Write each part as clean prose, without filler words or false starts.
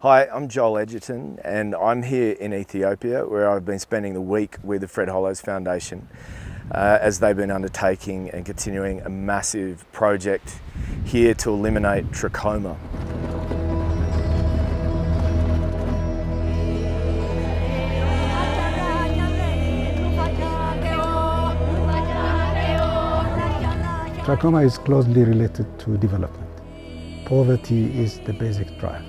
Hi, I'm Joel Edgerton and I'm here in Ethiopia where I've been spending the week with the Fred Hollows Foundation as they've been undertaking and continuing a massive project here to eliminate trachoma. Trachoma is closely related to development. Poverty is the basic drive.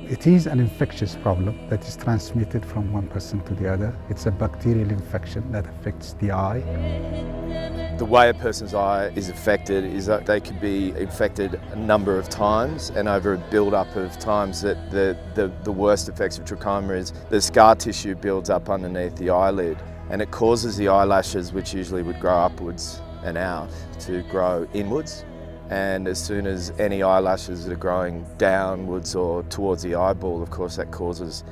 It is an infectious problem that is transmitted from one person to the other. It's a bacterial infection that affects the eye. The way a person's eye is affected is that they could be infected a number of times, and over a build-up of times that the worst effects of trachoma is the scar tissue builds up underneath the eyelid, and it causes the eyelashes, which usually would grow upwards and out, to grow inwards. And as soon as any eyelashes that are growing downwards or towards the eyeball, of course that causes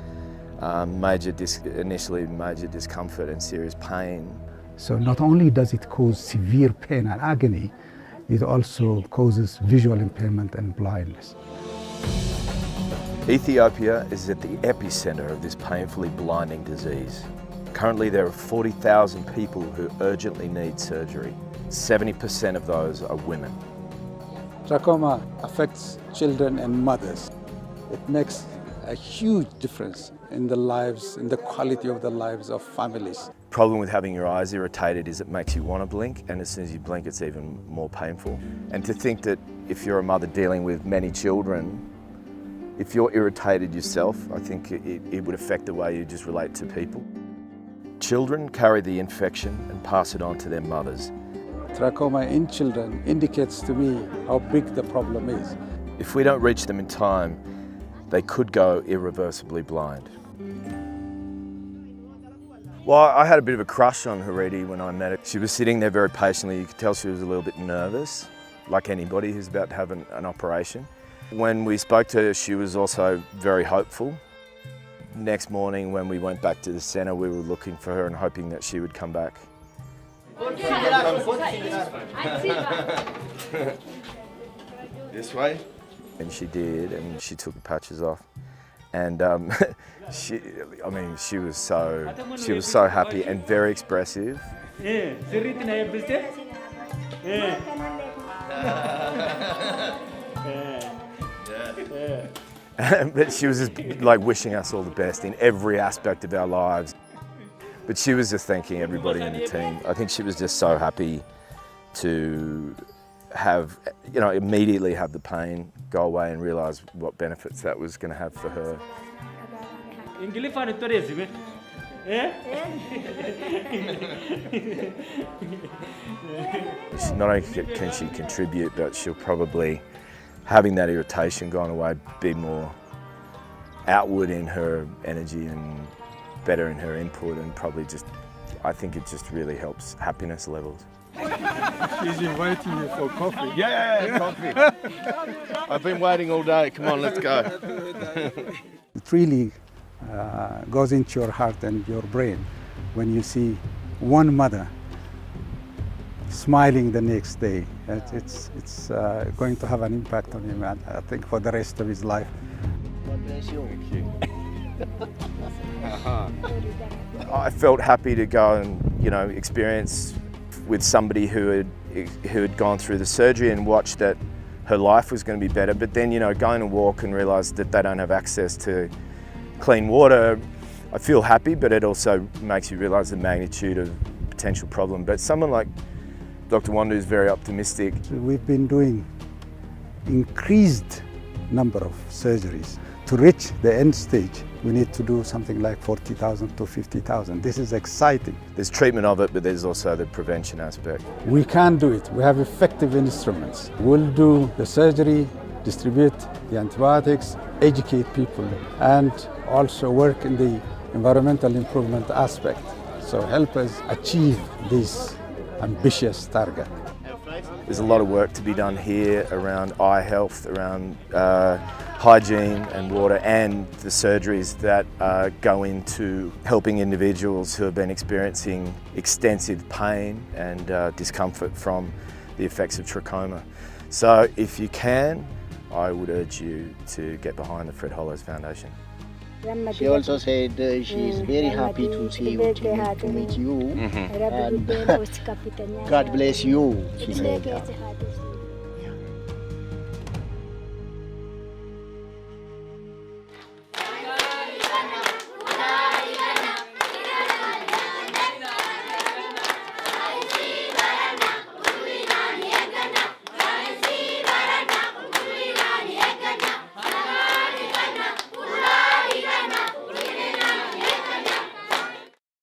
initially major discomfort and serious pain. So not only does it cause severe pain and agony, it also causes visual impairment and blindness. Ethiopia is at the epicentre of this painfully blinding disease. Currently there are 40,000 people who urgently need surgery. 70% of those are women. Trachoma affects children and mothers. It makes a huge difference in the lives, in the quality of the lives of families. Problem with having your eyes irritated is it makes you want to blink, and as soon as you blink it's even more painful. And to think that if you're a mother dealing with many children, if you're irritated yourself, I think it would affect the way you just relate to people. Children carry the infection and pass it on to their mothers. Trachoma in children indicates to me how big the problem is. If we don't reach them in time, they could go irreversibly blind. Well, I had a bit of a crush on Haridi when I met her. She was sitting there very patiently. You could tell she was a little bit nervous, like anybody who's about to have an operation. When we spoke to her, she was also very hopeful. Next morning when we went back to the centre, we were looking for her and hoping that she would come back. This way? And she did, and she took the patches off. And she was so happy and very expressive. But she was just like wishing us all the best in every aspect of our lives. But she was just thanking everybody in the team. I think she was just so happy to have, immediately have the pain go away and realise what benefits that was going to have for her. Not only can she contribute, but she'll probably, having that irritation gone away, be more outward in her energy and better in her input, and probably I think it just really helps happiness levels. She's inviting you for coffee. Yeah, coffee. I've been waiting all day. Come on, let's go. It really goes into your heart and your brain when you see one mother smiling the next day. It's going to have an impact on him, I think, for the rest of his life. I felt happy to go and experience with somebody who had gone through the surgery and watched that her life was going to be better. But then going to walk and realise that they don't have access to clean water, I feel happy, but it also makes you realise the magnitude of the potential problem. But someone like Dr. Wandu is very optimistic. We've been doing increased number of surgeries. To reach the end stage, we need to do something like 40,000 to 50,000. This is exciting. There's treatment of it, but there's also the prevention aspect. We can do it. We have effective instruments. We'll do the surgery, distribute the antibiotics, educate people, and also work in the environmental improvement aspect. So help us achieve this ambitious target. There's a lot of work to be done here around eye health, around hygiene and water, and the surgeries that go into helping individuals who have been experiencing extensive pain and discomfort from the effects of trachoma. So if you can, I would urge you to get behind the Fred Hollows Foundation. She also said she is very happy to see you, to meet you, and God bless you, she said.